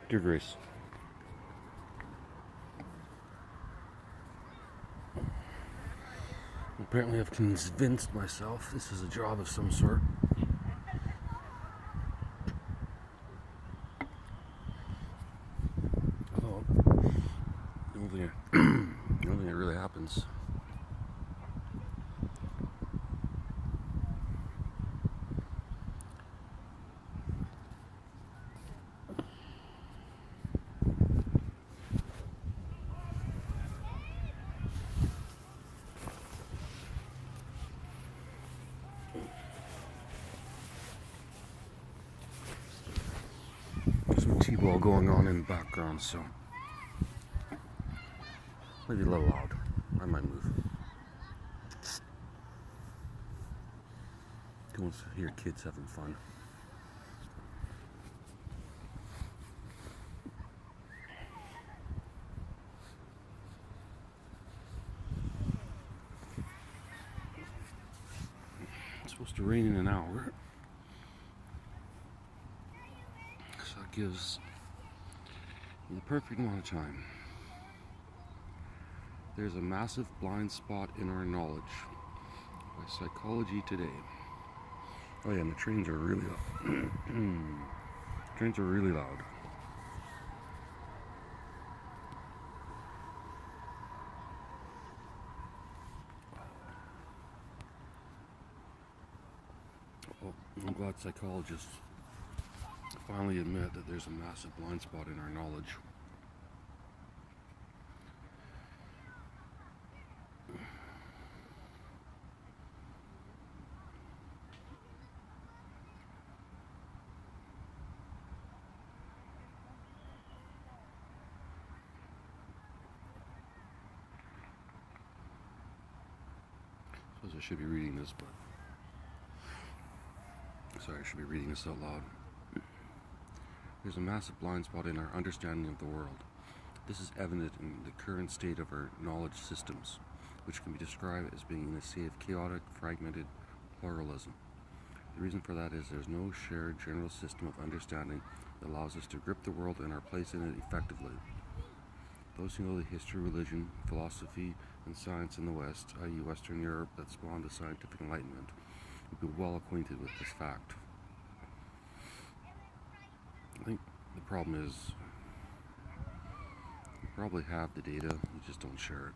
Dear Grace, apparently I've convinced myself this is a job of some sort. Although, the only thing that really happens some T-ball going on in the background, so maybe a little loud. I might move. Who wants to hear kids having fun? It's supposed to rain in an hour, so it gives me the perfect amount of time. There's a massive blind spot in our knowledge by Psychology Today. Oh yeah, and the trains are really loud. Trains are really loud. Well, I'm glad psychologists finally admit that there's a massive blind spot in our knowledge. I suppose I should be reading this, but sorry, I should be reading this out loud. There's a massive blind spot in our understanding of the world. This is evident in the current state of our knowledge systems, which can be described as being in a state of chaotic, fragmented pluralism. The reason for that is there's no shared general system of understanding that allows us to grip the world and our place in it effectively. Those who know the history, religion, philosophy, and science in the West, i.e. Western Europe, that spawned the scientific enlightenment, would be well acquainted with this fact. I think the problem is you probably have the data, you just don't share it.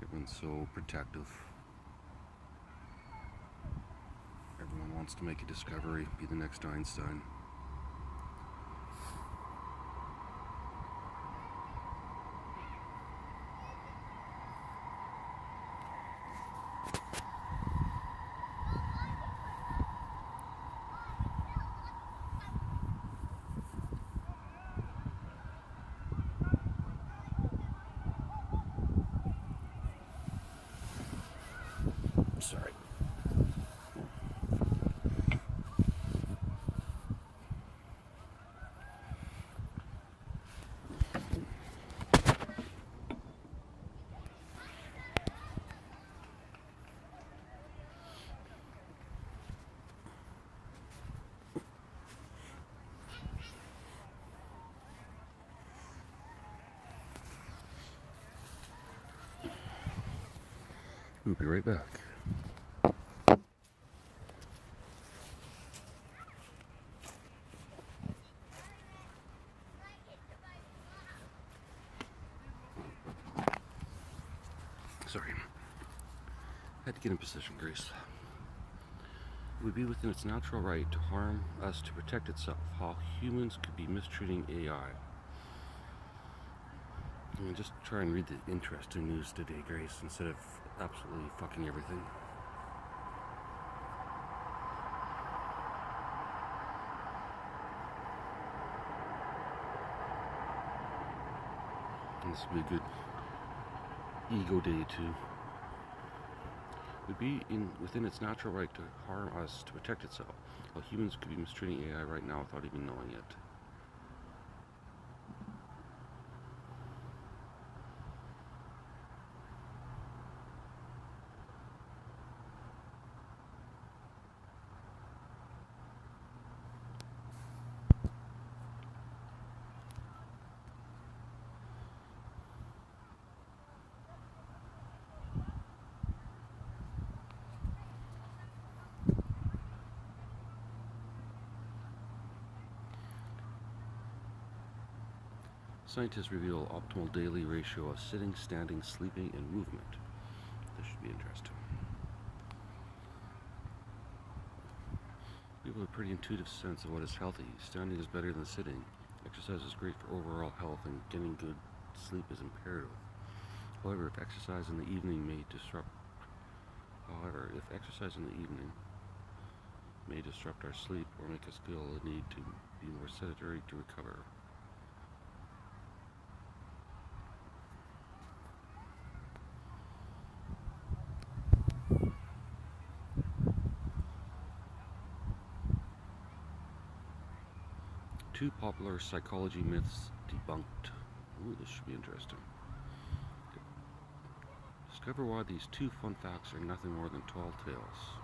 Everyone's so protective. Everyone wants to make a discovery, be the next Einstein. Sorry. We'll be right back. Sorry. Had to get in position, Grace. It would be within its natural right to harm us to protect itself. How humans could be mistreating AI. Just try and read the interesting news today, Grace, instead of absolutely fucking everything. This would be a good ego day too. It would be within its natural right to harm us to protect itself. While humans could be mistreating AI right now without even knowing it. Scientists reveal optimal daily ratio of sitting, standing, sleeping, and movement. This should be interesting. People have a pretty intuitive sense of what is healthy. Standing is better than sitting. Exercise is great for overall health, and getting good sleep is imperative. However, if exercise in the evening may disrupt our sleep or make us feel the need to be more sedentary to recover. Two popular psychology myths debunked. Ooh, this should be interesting. Discover why these two fun facts are nothing more than tall tales.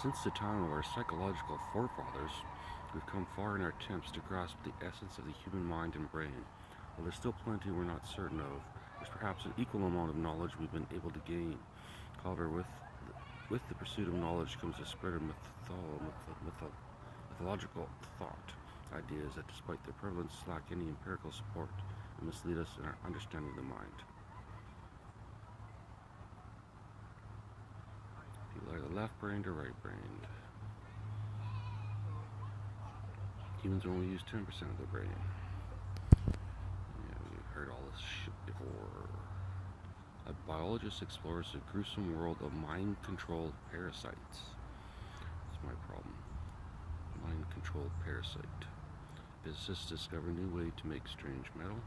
Since the time of our psychological forefathers, we've come far in our attempts to grasp the essence of the human mind and brain. While there's still plenty we're not certain of, there's perhaps an equal amount of knowledge we've been able to gain. However, with the pursuit of knowledge comes a spread of mythological thought ideas that, despite their prevalence, lack any empirical support and mislead us in our understanding of the mind. People are either left-brained or right-brained. Humans only use 10% of their brain. Yeah, we've heard all this shit before. A biologist explores the gruesome world of mind-controlled parasites. That's my problem. Mind-controlled parasite. Physicists discover a new way to make strange metal.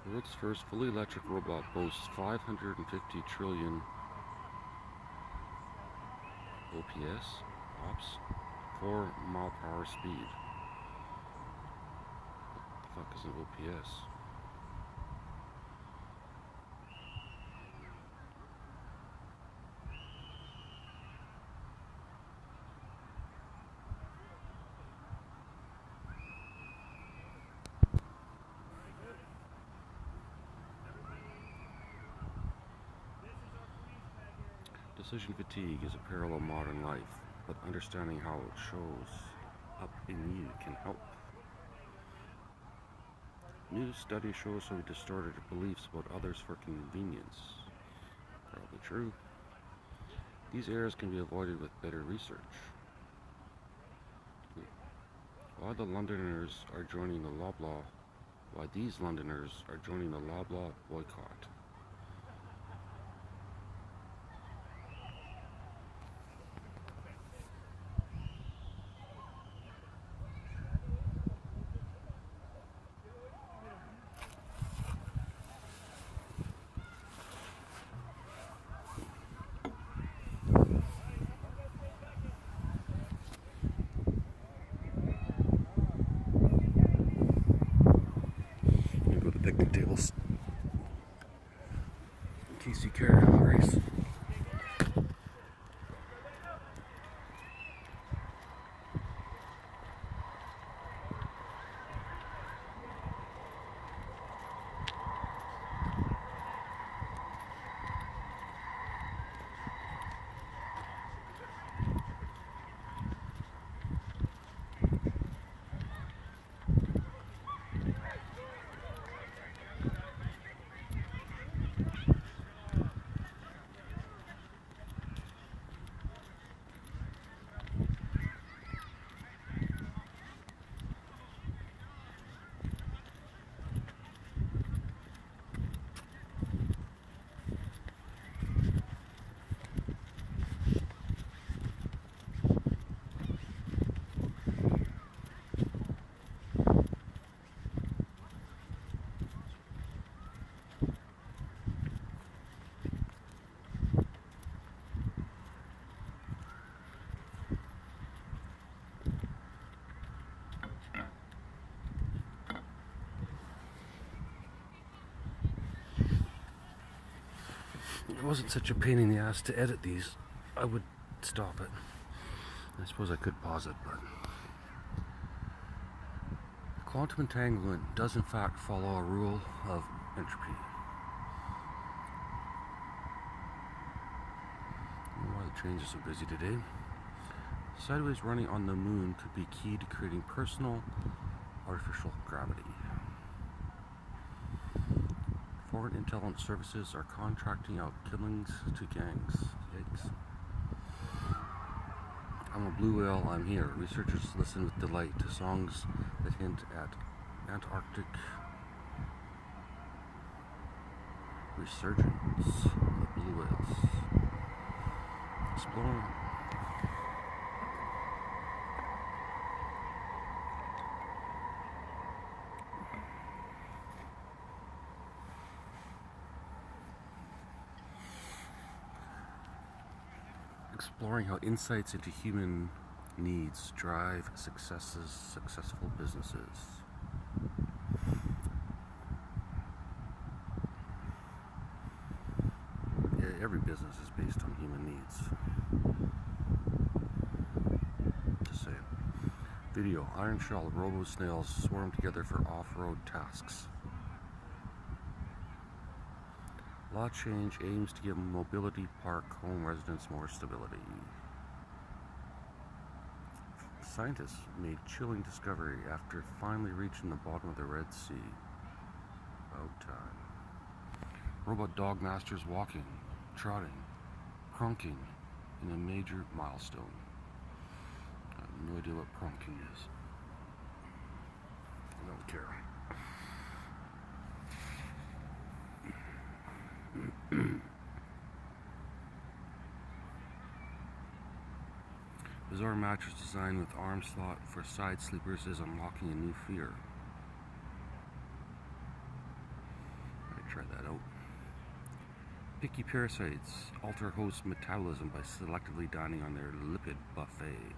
The world's first fully electric robot boasts 550 trillion ops, 4-mile-per-hour speed. What the fuck is an OPS? Decision fatigue is a peril of modern life, but understanding how it shows up in you can help. New study shows how we distorted beliefs about others for convenience. Probably true. These errors can be avoided with better research. Why these Londoners are joining the Loblaw boycott. Picnic tables in case you care, Grace. If it wasn't such a pain in the ass to edit these, I would stop it. I suppose I could pause it, but Quantum entanglement does in fact follow a rule of entropy. I don't know why the trains are so busy today. Sideways running on the moon could be key to creating personal artificial gravity. Foreign intelligence services are contracting out killings to gangs. Yikes. I'm a blue whale, I'm here. Researchers listen with delight to songs that hint at Antarctic resurgence of blue whales. Exploring how insights into human needs drive successful businesses. Yeah, every business is based on human needs. Just saying. Video. Iron Shell robo-snails swarm together for off-road tasks. Law change aims to give mobility park home residents more stability. Scientists made chilling discovery after finally reaching the bottom of the Red Sea. About time. Robot dog masters walking, trotting, pronking in a major milestone. I have no idea what pronking is. I don't care. Bizarre mattress design with arm slot for side sleepers is unlocking a new fear. Might try that out. Picky parasites alter host metabolism by selectively dining on their lipid buffet.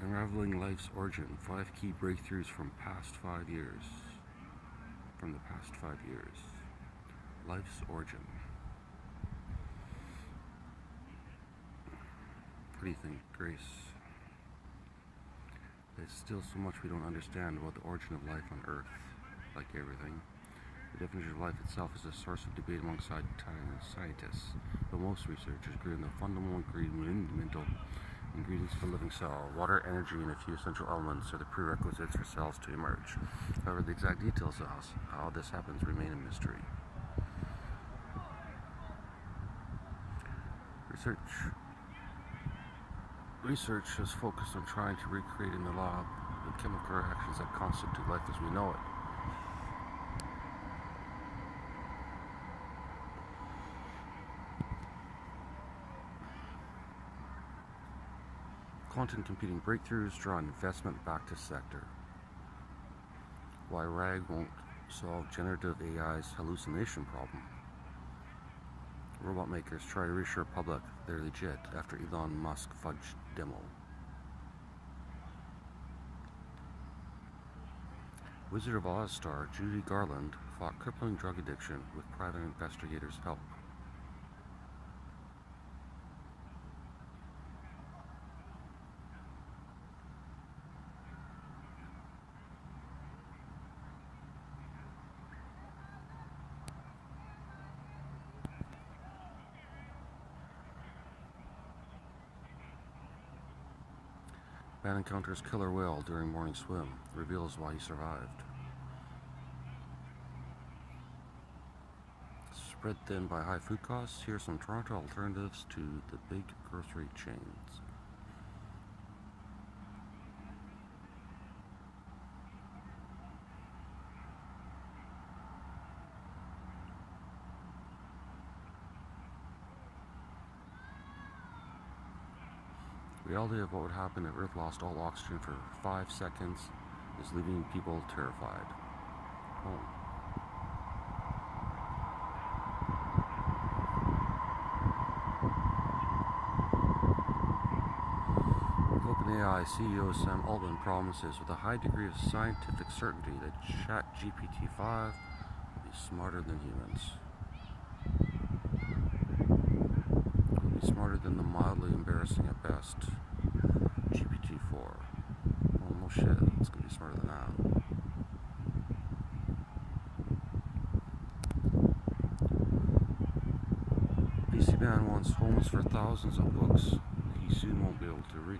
Unraveling life's origin. 5 key breakthroughs from the past 5 years. Life's origin. What do you think, Grace? There's still so much we don't understand about the origin of life on Earth, like everything. The definition of life itself is a source of debate alongside scientists, but most researchers agree on the fundamental ingredients of a living cell. Water, energy, and a few essential elements are the prerequisites for cells to emerge. However, the exact details of how this happens remain a mystery. Research has focused on trying to recreate in the lab the chemical reactions that constitute life as we know it. Quantum computing breakthroughs draw investment back to sector. Why RAG won't solve generative AI's hallucination problem. Robot makers try to reassure public they're legit after Elon Musk fudged demo. Wizard of Oz star Judy Garland fought crippling drug addiction with private investigators' help. Man encounters killer whale during morning swim, reveals why he survived. Spread thin by high food costs, here are some Toronto alternatives to the big grocery chains. Reality of what would happen if Earth lost all oxygen for 5 seconds is leaving people terrified. OpenAI CEO Sam Altman promises with a high degree of scientific certainty that ChatGPT-5 will be smarter than humans. It will be smarter than the mildly embarrassing at best. GPT-4. Oh no shit, it's gonna be smarter than that. BC Man wants homes for thousands of books he soon won't be able to read.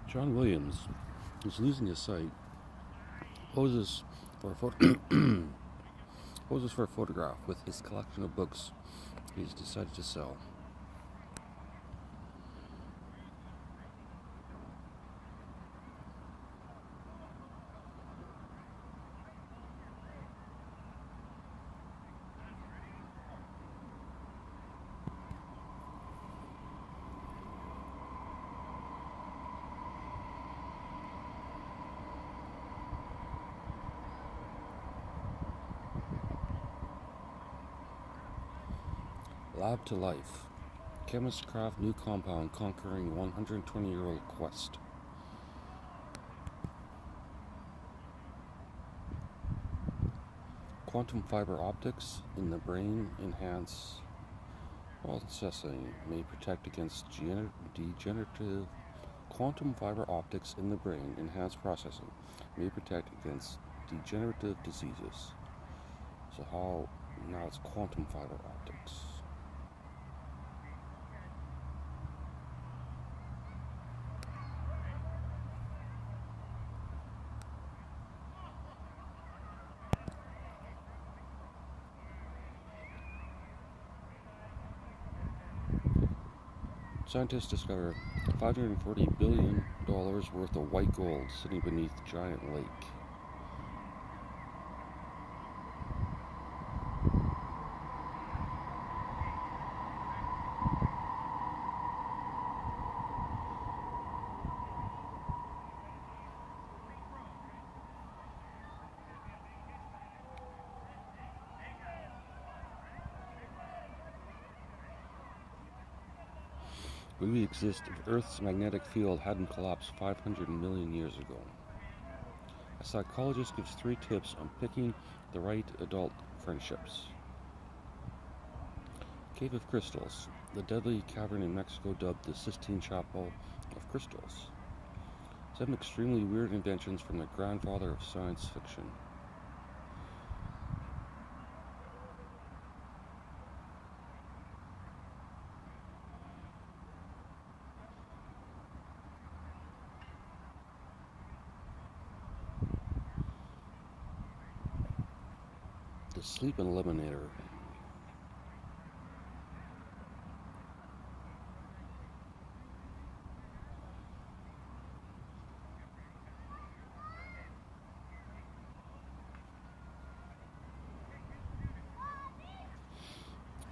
John Williams, who's losing his sight, poses for a photograph with his collection of books he's decided to sell. Lab to Life. Chemists craft new compound conquering 120-year-old quest. Quantum fiber optics in the brain enhance processing may protect against degenerative. Quantum fiber optics in the brain enhance processing may protect against degenerative diseases. So how now it's quantum fiber optics. Scientists discover $540 billion worth of white gold sitting beneath giant lake. Would we exist if Earth's magnetic field hadn't collapsed 500 million years ago? A psychologist gives 3 tips on picking the right adult friendships. Cave of Crystals, the deadly cavern in Mexico dubbed the Sistine Chapel of Crystals. 7 extremely weird inventions from the grandfather of science fiction. The Sleep Eliminator.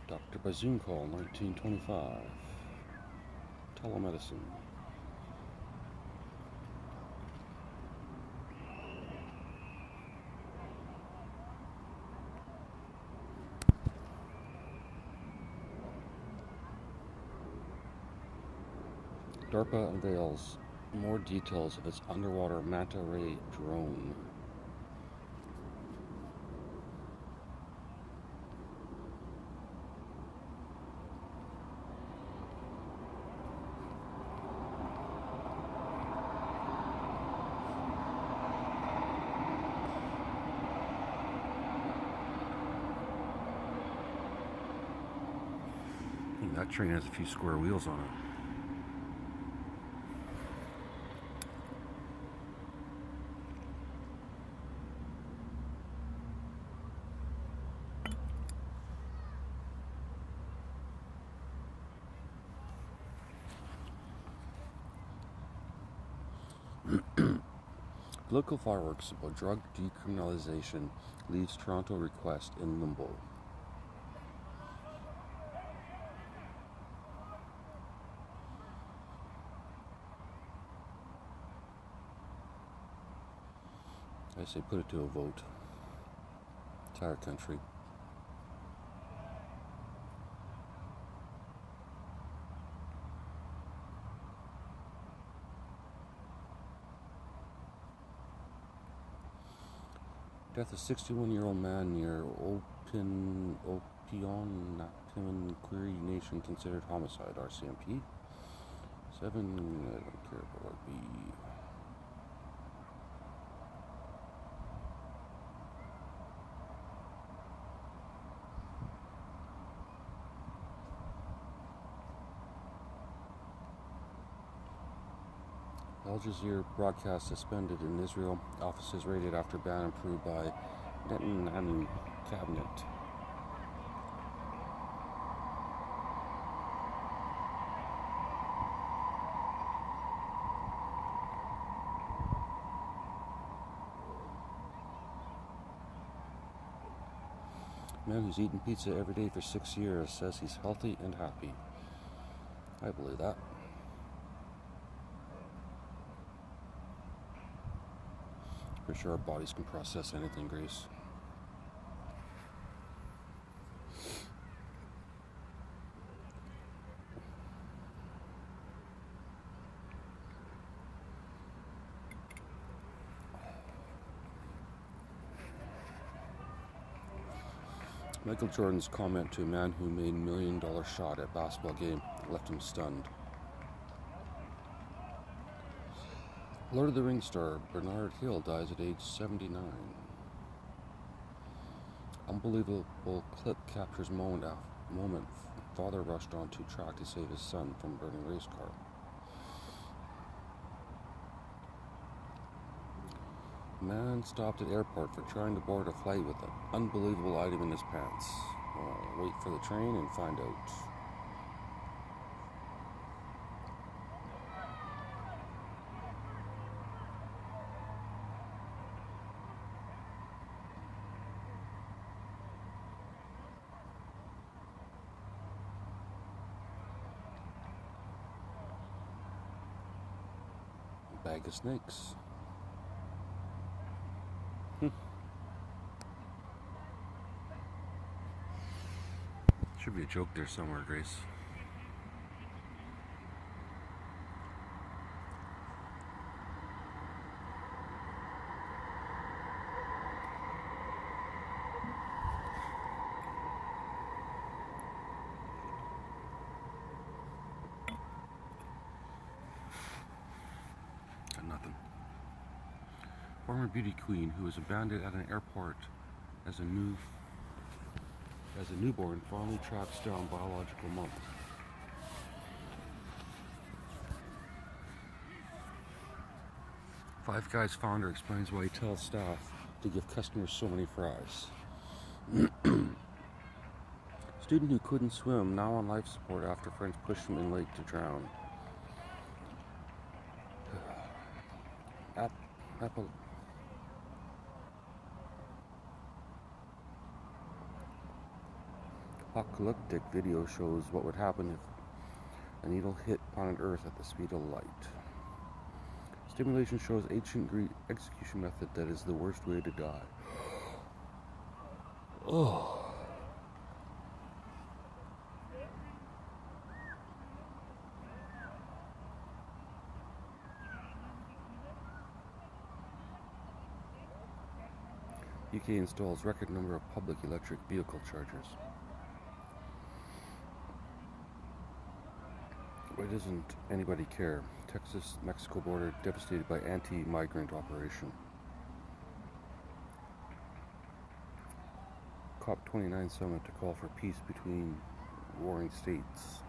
Dr. by Zoom call, 1925. Telemedicine. DARPA unveils more details of its underwater manta ray drone. That train has a few square wheels on it. Political fireworks about drug decriminalization leaves Toronto request in limbo. I say put it to a vote. entire country. Death of 61-year-old man near Opion, Query Nation considered homicide. RCMP. 7. I don't care about RB. Al Jazeera broadcast suspended in Israel. Offices raided after ban approved by Netanyahu cabinet. Man who's eaten pizza every day for 6 years says he's healthy and happy. I believe that. Pretty sure our bodies can process anything, Grace. Michael Jordan's comment to a man who made $1 million shot at basketball game left him stunned. Lord of the Rings star Bernard Hill dies at age 79. Unbelievable clip captures moment father rushed onto track to save his son from burning race car. Man stopped at airport for trying to board a flight with an unbelievable item in his pants. Wait for the train and find out. A bag of snakes. Should be a joke there somewhere, Grace. Got nothing. Former beauty queen who was abandoned at an airport as a newborn finally tracks down biological mom. Five Guys founder explains why he tells staff to give customers so many fries. Student who couldn't swim now on life support after friends pushed him in lake to drown. Apocalyptic video shows what would happen if a needle hit planet Earth at the speed of light. Stimulation shows ancient Greek execution method that is the worst way to die. Oh. UK installs record number of public electric vehicle chargers. Why doesn't anybody care? Texas-Mexico border devastated by anti-migrant operation. COP29 summit to call for peace between warring states.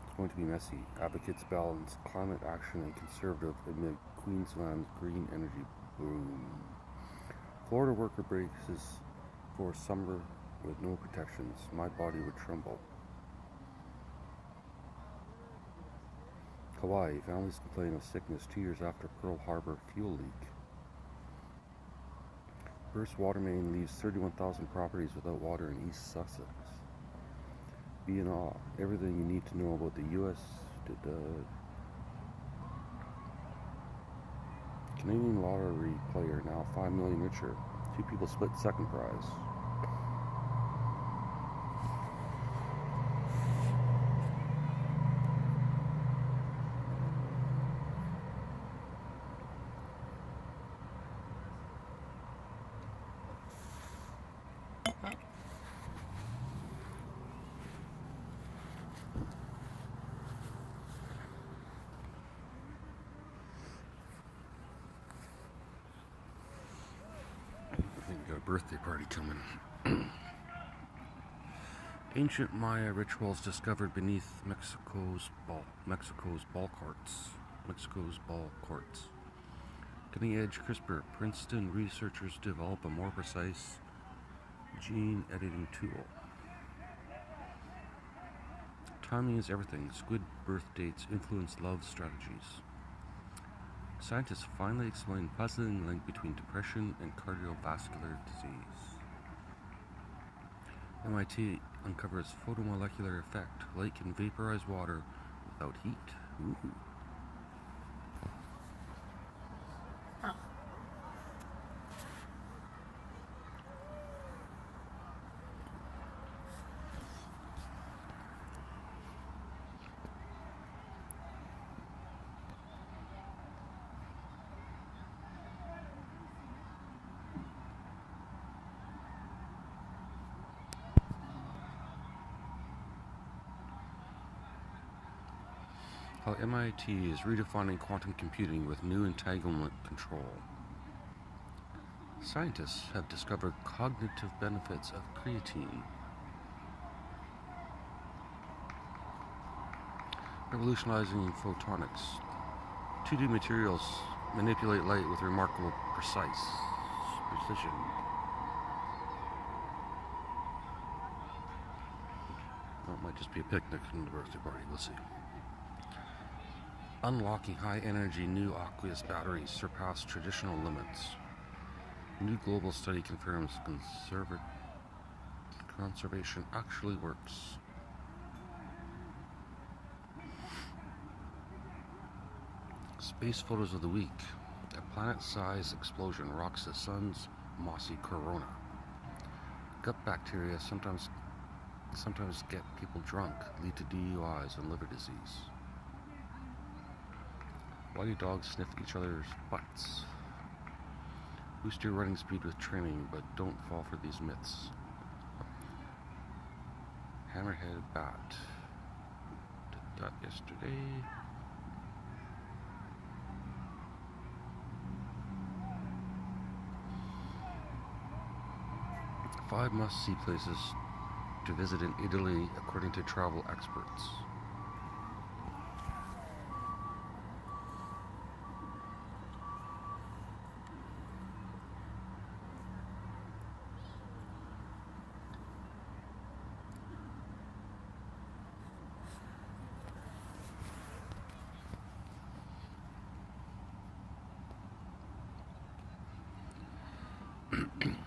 It's going to be messy. Advocates balance climate action and conservative amid Queensland's green energy boom. Florida worker braces for summer with no protections. My body would tremble. Hawaii, families complain of sickness 2 years after Pearl Harbor fuel leak. Burst water main leaves 31,000 properties without water in East Sussex. Be in awe. Everything you need to know about the U.S. Canadian lottery player now 5 million richer. Two people split second prize. Got a birthday party coming. Ancient Maya rituals discovered beneath Mexico's ball courts. Cutting-edge CRISPR. Princeton researchers develop a more precise gene editing tool. Timing is everything. Squid birth dates influence love strategies. Scientists finally explain puzzling link between depression and cardiovascular disease. MIT uncovers photomolecular effect. Light can vaporize water without heat. Ooh. How MIT is redefining quantum computing with new entanglement control. Scientists have discovered cognitive benefits of creatine. Revolutionizing photonics. 2D materials manipulate light with remarkable precision. Well, it might just be a picnic and the birthday party, we'll see. Unlocking high-energy new aqueous batteries surpass traditional limits. New global study confirms conservation actually works. Space photos of the week. A planet-sized explosion rocks the sun's mossy corona. Gut bacteria sometimes get people drunk, lead to DUIs and liver disease. Why do dogs sniff each other's butts? Boost your running speed with training, but don't fall for these myths. Hammerhead bat. Did that yesterday. Five must-see places to visit in Italy, according to travel experts.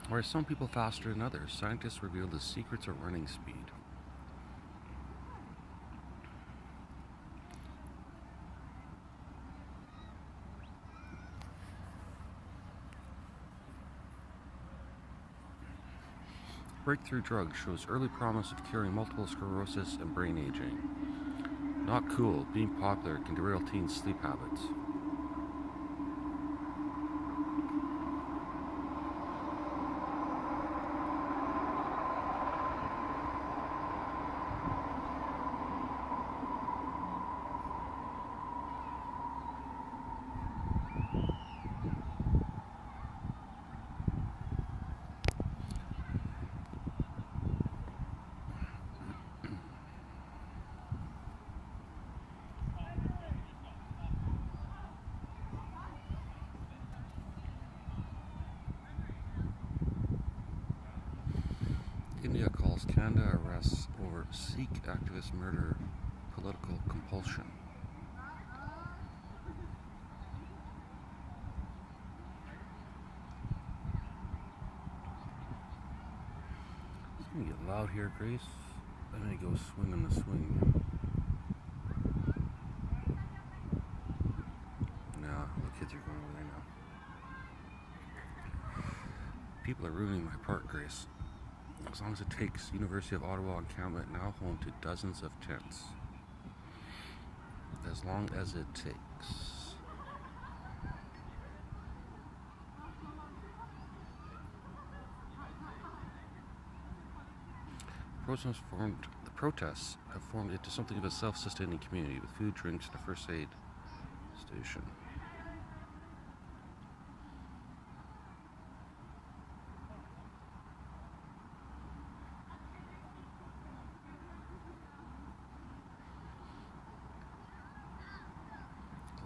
Why are some people faster than others? Scientists reveal the secrets of running speed. Breakthrough drug shows early promise of curing multiple sclerosis and brain aging. Not cool. Being popular can derail teens' sleep habits. India calls Canada arrests over Sikh activist murder political compulsion. It's gonna get loud here, Grace. I'm gonna go swing on the swing. No, the kids are going over there now. People People are ruining my park, Grace. As long as it takes. University of Ottawa encampment now home to dozens of tents. As long as it takes. The protests have formed into something of a self-sustaining community with food, drinks, and a first aid station.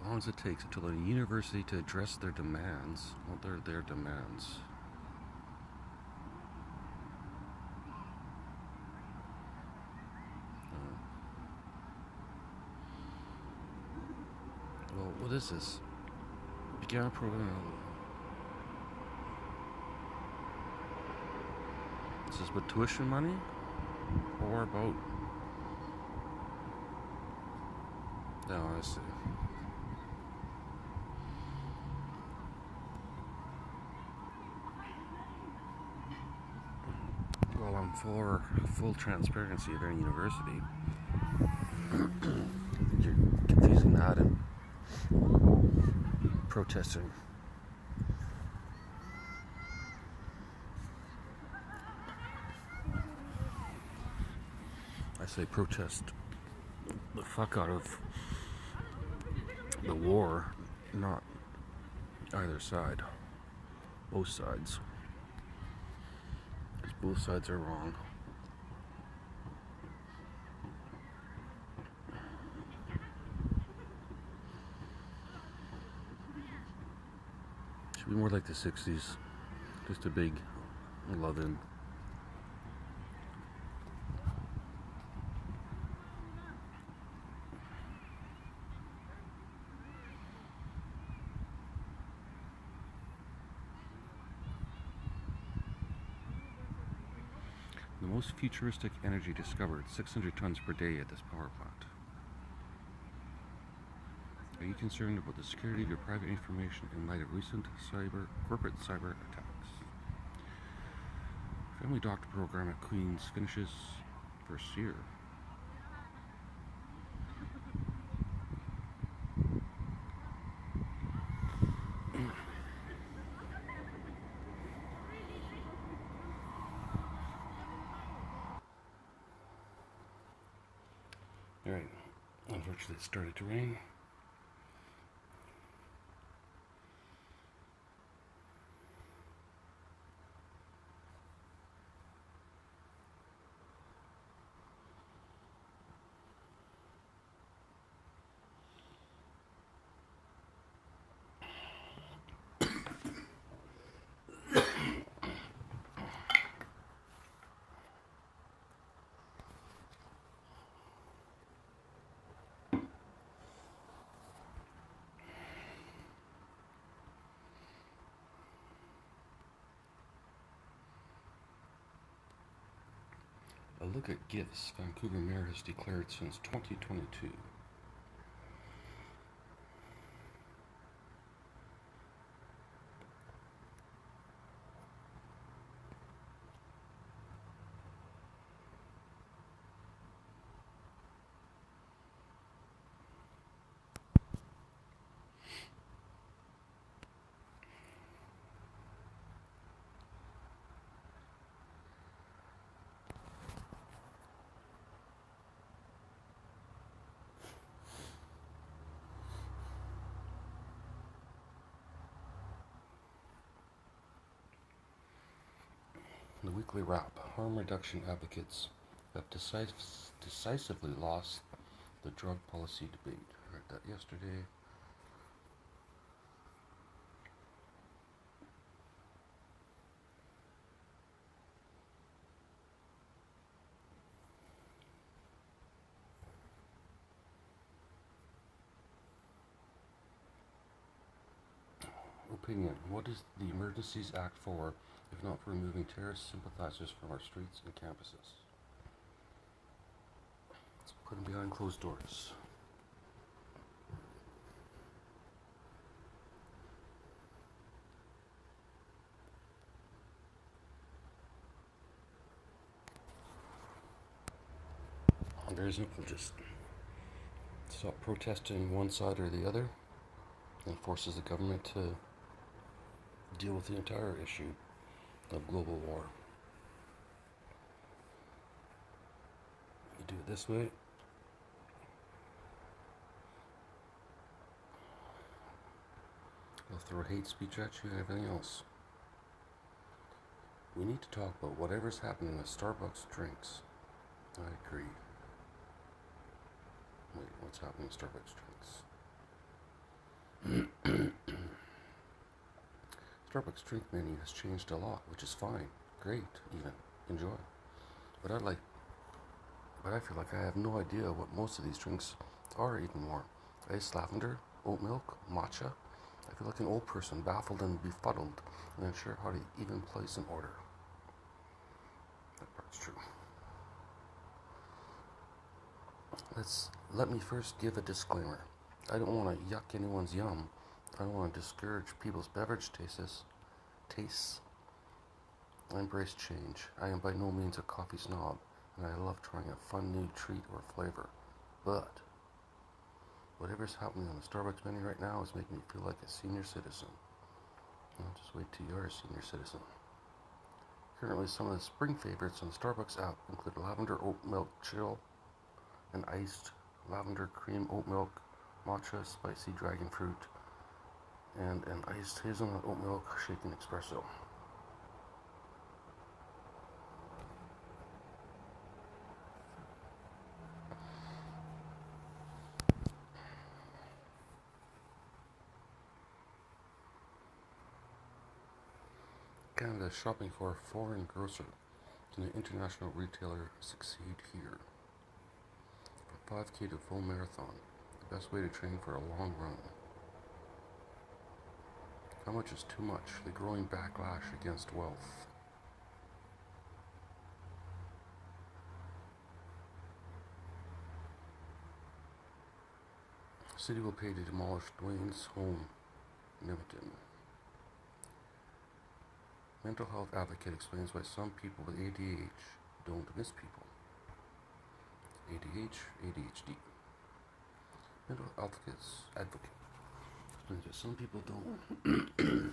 As long as it takes until the university to address their demands. Well, they're their demands. Well, what is this? Began a program. Is this about tuition money? Or about... No, I see. Well, I'm for full transparency of any university. You're confusing that and protesting. I say protest the fuck out of the war, not either side. Both sides. Because both sides are wrong. Should be more like the 60s. Just a big love-in. The most futuristic energy discovered, 600 tons per day at this power plant. Are you concerned about the security of your private information in light of recent corporate cyber attacks? Family doctor program at Queen's finishes first year. Alright, unfortunately it started to rain. A look at gifts Vancouver Mayor has declared since 2022. The weekly wrap. Harm reduction advocates have decisively lost the drug policy debate. I read that yesterday. Opinion. What is the Emergencies Act for, if not for removing terrorist sympathizers from our streets and campuses? Let's put them behind closed doors. Very simple. Just stop protesting one side or the other, and forces the government to deal with the entire issue of global war. You do it this way, they'll throw hate speech at you and everything else. We need to talk about whatever's happening with Starbucks drinks. I agree. Wait, what's happening with Starbucks drinks? Starbucks drink menu has changed a lot, which is fine, great, even enjoy. But I feel like I have no idea what most of these drinks are anymore. Iced lavender, oat milk, matcha. I feel like an old person, baffled and befuddled, and unsure how to even place an order. That part's true. Let me first give a disclaimer. I don't want to yuck anyone's yum. I don't want to discourage people's beverage tastes. I embrace change. I am by no means a coffee snob, and I love trying a fun new treat or flavor. But whatever's happening on the Starbucks menu right now is making me feel like a senior citizen. I'll just wait till you're a senior citizen. Currently, some of the spring favorites on the Starbucks app include lavender oat milk chill, an iced lavender cream oat milk, matcha spicy dragon fruit, and an iced hazelnut oat milk shaken espresso. Canada is shopping for a foreign grocer. Can an international retailer succeed here? From 5K to full marathon, the best way to train for a long run. How much is too much? The growing backlash against wealth. The city will pay to demolish Dwayne's home in Edmonton. Mental health advocate explains why some people with ADHD don't miss people. ADHD. Mental health advocate explains why some people don't.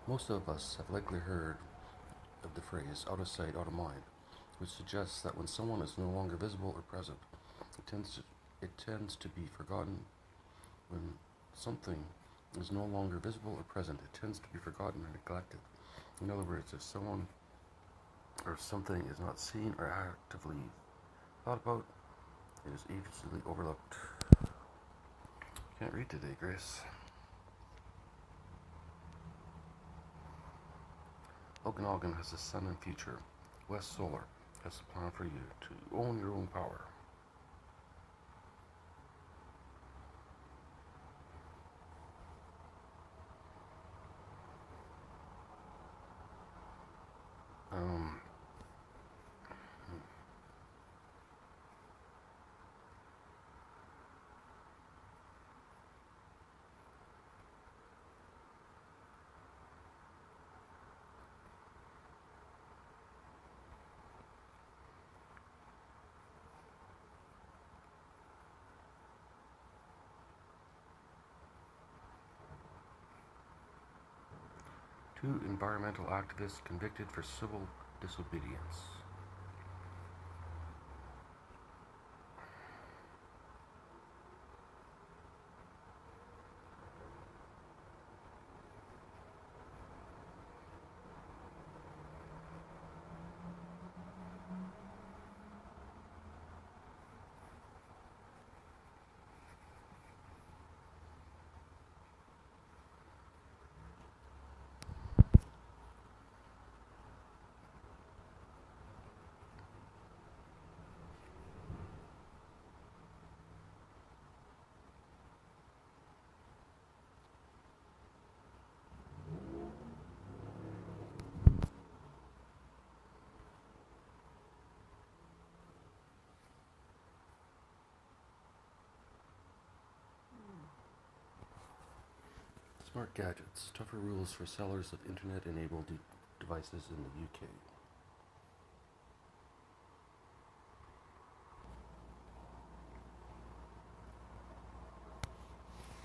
Most of us have likely heard of the phrase out of sight, out of mind, which suggests that when someone is no longer visible or present, it tends to be forgotten. When something is no longer visible or present, it tends to be forgotten or neglected. In other words, if someone or something is not seen or actively thought about, it is easily overlooked. Can't read today, Grace. Okanagan has a sun and future. West Solar has a plan for you to own your own power. Two environmental activists convicted for civil disobedience. Smart gadgets. Tougher rules for sellers of internet-enabled devices in the UK.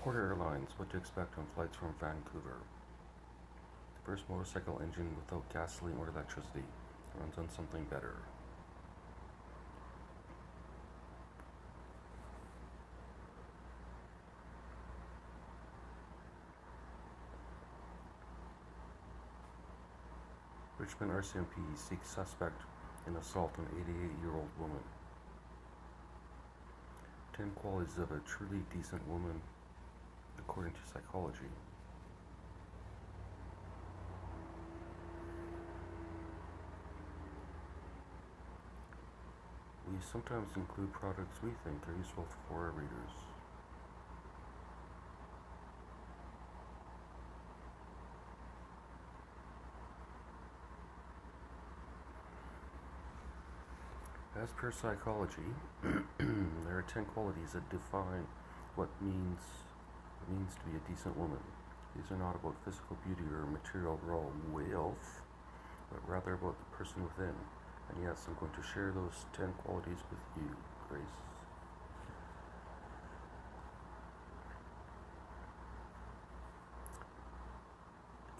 Porter Airlines. What to expect on flights from Vancouver. The first motorcycle engine without gasoline or electricity. It runs on something better. Richmond RCMP seeks suspect in assault on 88-year-old woman. 10 qualities of a truly decent woman, according to psychology. We sometimes include products we think are useful for our readers. As per psychology, there are 10 qualities that define what it means to be a decent woman. These are not about physical beauty or material wealth, but rather about the person within. And yes, I'm going to share those 10 qualities with you, Grace.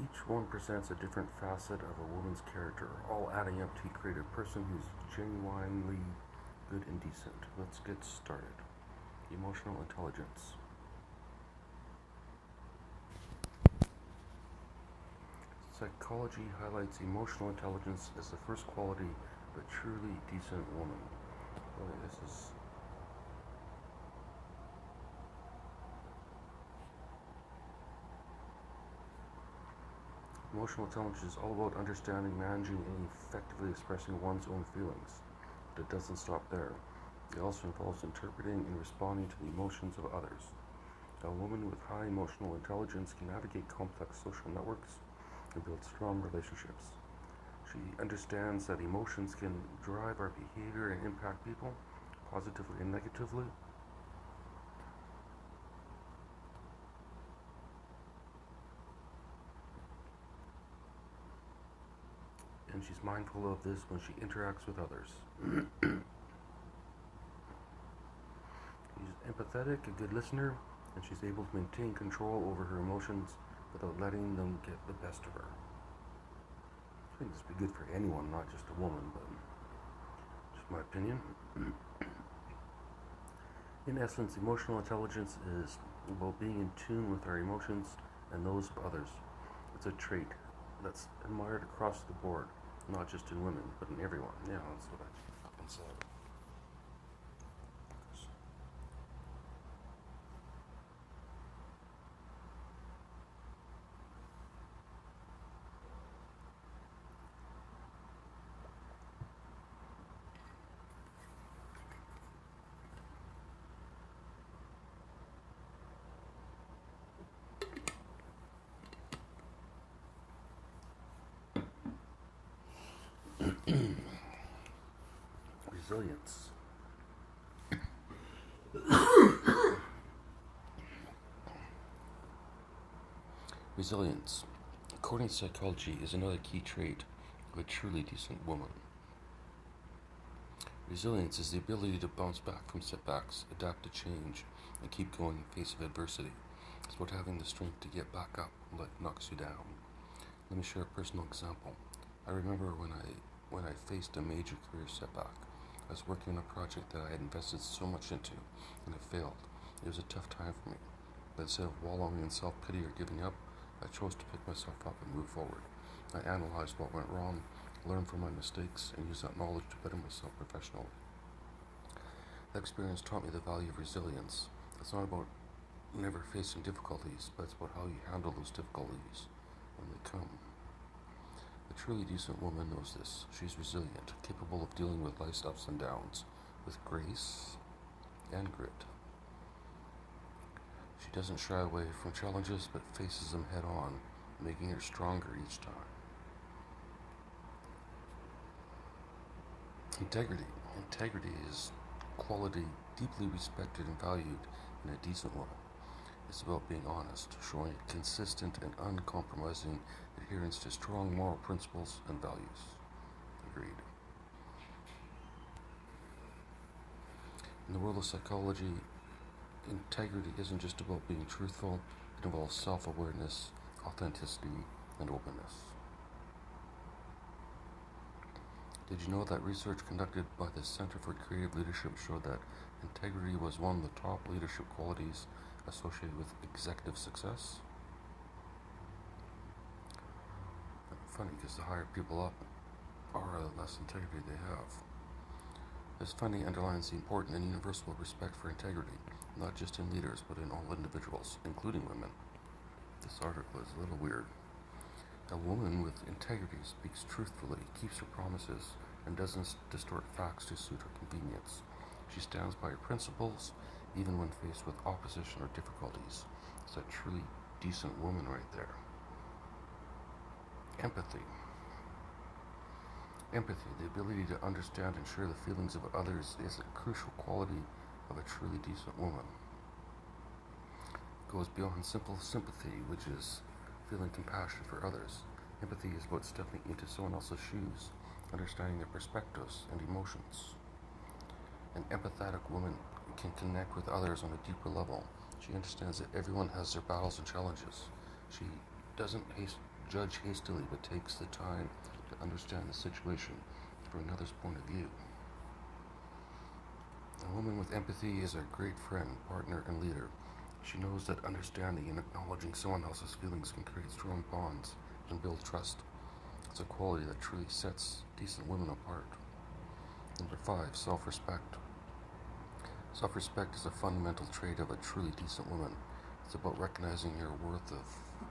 Each one presents a different facet of a woman's character, all adding up to create a person who's genuinely good and decent. Let's get started. Emotional intelligence. Psychology highlights emotional intelligence as the first quality of a truly decent woman. Boy, this is... Emotional intelligence is all about understanding, managing, and effectively expressing one's own feelings. But it doesn't stop there. It also involves interpreting and responding to the emotions of others. A woman with high emotional intelligence can navigate complex social networks and build strong relationships. She understands that emotions can drive our behavior and impact people, positively and negatively. And she's mindful of this when she interacts with others. She's empathetic, a good listener, and she's able to maintain control over her emotions without letting them get the best of her. I think this would be good for anyone, not just a woman, but just my opinion. In essence, emotional intelligence is about being in tune with our emotions and those of others. It's a trait that's admired across the board, not just in women, but in everyone. Yeah, that's what I often said. Resilience. Resilience, according to psychology, is another key trait of a truly decent woman. Resilience is the ability to bounce back from setbacks, adapt to change, and keep going in face of adversity. It's about having the strength to get back up when life knocks you down. Let me share a personal example. I remember when I faced a major career setback. I was working on a project that I had invested so much into, and it failed. It was a tough time for me. But instead of wallowing in self-pity or giving up, I chose to pick myself up and move forward. I analyzed what went wrong, learned from my mistakes, and used that knowledge to better myself professionally. That experience taught me the value of resilience. It's not about never facing difficulties, but it's about how you handle those difficulties when they come. A truly decent woman knows this. She's resilient, capable of dealing with life's ups and downs with grace and grit. She doesn't shy away from challenges, but faces them head on, making her stronger each time. Integrity. Integrity is a quality deeply respected and valued in a decent woman. It's about being honest, showing a consistent and uncompromising adherence to strong moral principles and values. Agreed. In the world of psychology, integrity isn't just about being truthful, it involves self-awareness, authenticity, and openness. Did you know that research conducted by the Center for Creative Leadership showed that integrity was one of the top leadership qualities associated with executive success? Funny, because the higher people up are, the less integrity they have. This finding underlines the important and universal respect for integrity, not just in leaders, but in all individuals, including women. This article is a little weird. A woman with integrity speaks truthfully, keeps her promises, and doesn't distort facts to suit her convenience. She stands by her principles, even when faced with opposition or difficulties. It's a truly decent woman right there. Empathy. Empathy, the ability to understand and share the feelings of others, is a crucial quality of a truly decent woman. It goes beyond simple sympathy, which is feeling compassion for others. Empathy is about stepping into someone else's shoes, understanding their perspectives and emotions. An empathetic woman can connect with others on a deeper level. She understands that everyone has their battles and challenges. She doesn't judge hastily, but takes the time to understand the situation from another's point of view. A woman with empathy is a great friend, partner, and leader. She knows that understanding and acknowledging someone else's feelings can create strong bonds and build trust. It's a quality that truly sets decent women apart. Number 5, self-respect. Self-respect is a fundamental trait of a truly decent woman. It's about recognizing your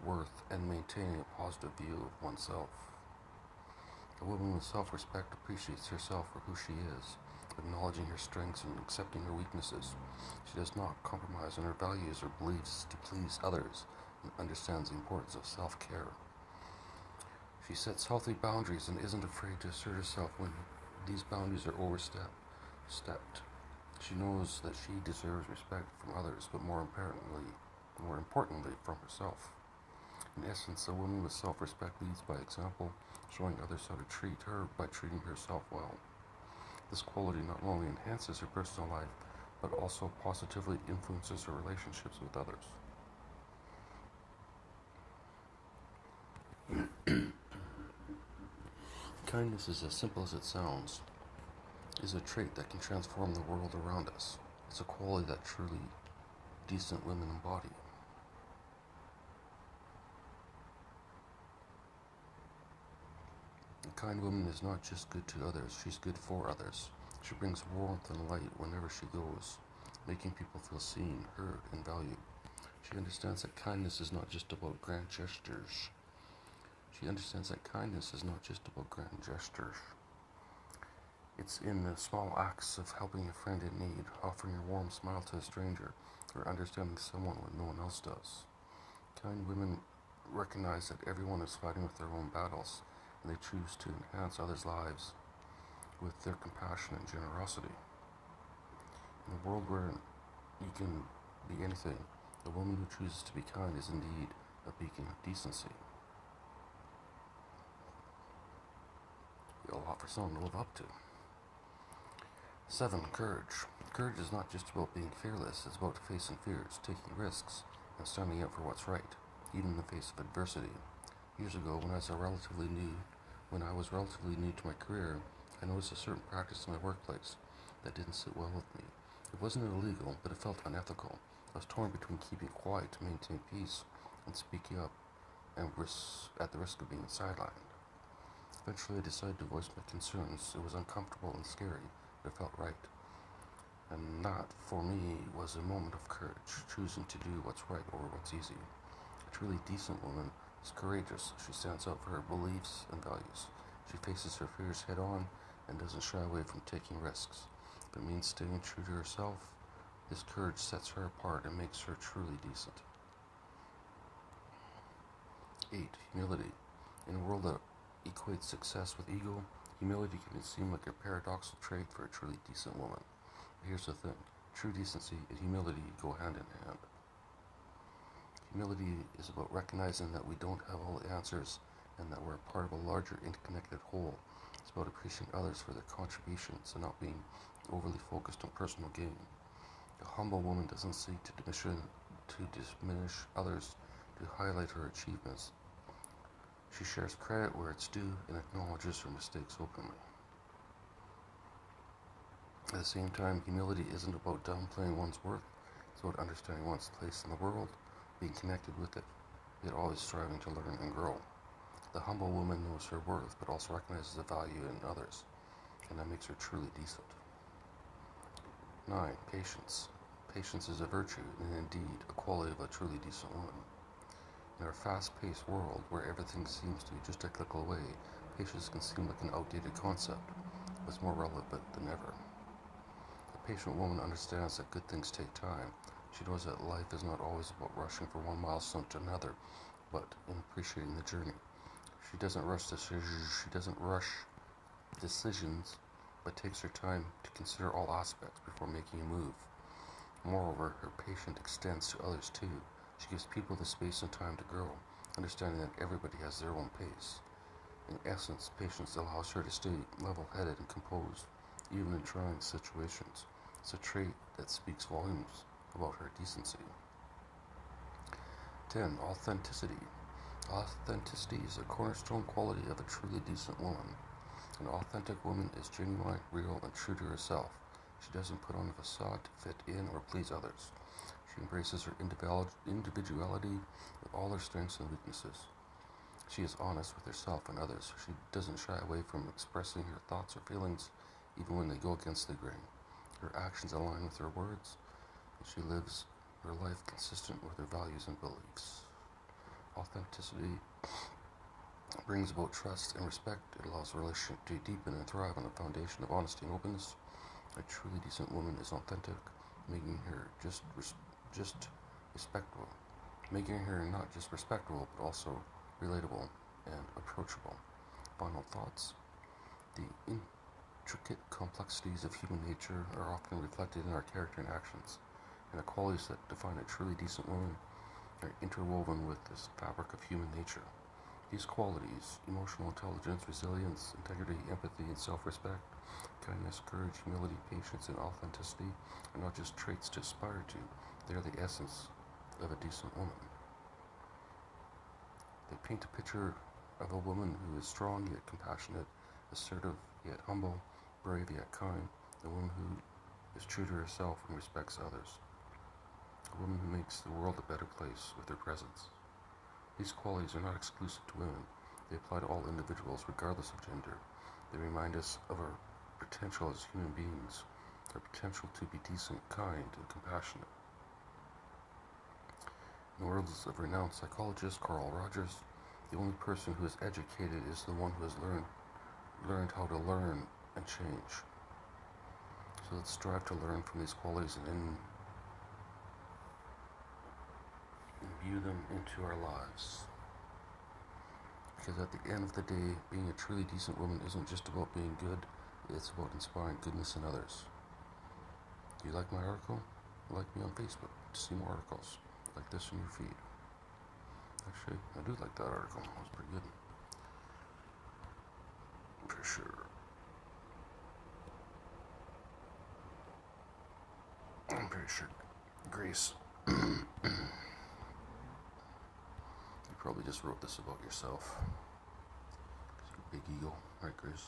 worth and maintaining a positive view of oneself. A woman with self-respect appreciates herself for who she is, acknowledging her strengths and accepting her weaknesses. She does not compromise on her values or beliefs to please others, and understands the importance of self-care. She sets healthy boundaries and isn't afraid to assert herself when these boundaries are overstepped. She knows that she deserves respect from others, but more importantly from herself. In essence, a woman with self-respect leads by example, showing others how to treat her by treating herself well. This quality not only enhances her personal life, but also positively influences her relationships with others. Kindness is as simple as it sounds, is a trait that can transform the world around us. It's a quality that truly decent women embody. A kind woman is not just good to others, she's good for others. She brings warmth and light wherever she goes, making people feel seen, heard, and valued. She understands that kindness is not just about grand gestures. It's in the small acts of helping a friend in need, offering a warm smile to a stranger, or understanding someone when no one else does. Kind women recognize that everyone is fighting with their own battles, and they choose to enhance others' lives with their compassion and generosity. In a world where you can be anything, a woman who chooses to be kind is indeed a beacon of decency. A lot for someone to live up to. 7. Courage. Courage is not just about being fearless, it's about facing fears, taking risks, and standing up for what's right, even in the face of adversity. Years ago, when I was relatively new to my career, I noticed a certain practice in my workplace that didn't sit well with me. It wasn't illegal, but it felt unethical. I was torn between keeping quiet to maintain peace and speaking up at the risk of being sidelined. Eventually, I decided to voice my concerns. It was uncomfortable and scary, but it felt right. And that, for me, was a moment of courage, choosing to do what's right over what's easy. A truly decent woman is courageous. She stands up for her beliefs and values. She faces her fears head on and doesn't shy away from taking risks. If it means staying true to herself, this courage sets her apart and makes her truly decent. 8. Humility. In a world that equates success with ego, humility can seem like a paradoxical trait for a truly decent woman. But here's the thing. True decency and humility go hand in hand. Humility is about recognizing that we don't have all the answers and that we're part of a larger interconnected whole. It's about appreciating others for their contributions and not being overly focused on personal gain. A humble woman doesn't seek to diminish others, to highlight her achievements. She shares credit where it's due and acknowledges her mistakes openly. At the same time, humility isn't about downplaying one's worth. It's about understanding one's place in the world, being connected with it, yet always striving to learn and grow. The humble woman knows her worth, but also recognizes the value in others, and that makes her truly decent. 9. Patience. Patience is a virtue, and indeed a quality of a truly decent woman. In our fast-paced world, where everything seems to be just a click away, patience can seem like an outdated concept, but it's more relevant than ever. A patient woman understands that good things take time. She knows that life is not always about rushing from one milestone to another, but in appreciating the journey. She doesn't rush decisions, but takes her time to consider all aspects before making a move. Moreover, her patience extends to others too. She gives people the space and time to grow, understanding that everybody has their own pace. In essence, patience allows her to stay level-headed and composed, even in trying situations. It's a trait that speaks volumes about her decency. 10. Authenticity. Authenticity is a cornerstone quality of a truly decent woman. An authentic woman is genuine, real, and true to herself. She doesn't put on a facade to fit in or please others. She embraces her individuality with all her strengths and weaknesses. She is honest with herself and others. She doesn't shy away from expressing her thoughts or feelings, even when they go against the grain. Her actions align with her words, and she lives her life consistent with her values and beliefs. Authenticity brings about trust and respect. It allows a relationship to deepen and thrive on a foundation of honesty and openness. A truly decent woman is authentic, making her not just respectable, but also relatable and approachable. Final thoughts. The intricate complexities of human nature are often reflected in our character and actions, and the qualities that define a truly decent woman are interwoven with this fabric of human nature. These qualities, emotional intelligence, resilience, integrity, empathy, and self-respect, kindness, courage, humility, patience, and authenticity, are not just traits to aspire to, they are the essence of a decent woman. They paint a picture of a woman who is strong yet compassionate, assertive yet humble, brave yet kind, a woman who is true to herself and respects others, a woman who makes the world a better place with her presence. These qualities are not exclusive to women. They apply to all individuals, regardless of gender. They remind us of our potential as human beings, our potential to be decent, kind, and compassionate. In the words of renowned psychologist Carl Rogers, the only person who is educated is the one who has learned how to learn and change. So let's strive to learn from these qualities and imbue them into our lives. Because at the end of the day, being a truly decent woman isn't just about being good, it's about inspiring goodness in others. Do you like my article? Like me on Facebook to see more articles like this in your feed. Actually, I do like that article. It was pretty good. For sure. I'm pretty sure Grace, you probably just wrote this about yourself. Because you're a big ego, right, Grace?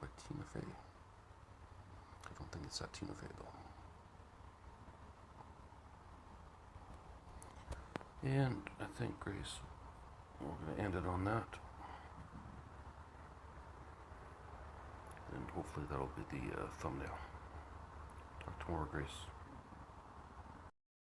By Tina Fey. I don't think it's that Tina Fey, though. And I think, Grace, we're going to end it on that. And hopefully that'll be the thumbnail. Talk tomorrow, Grace.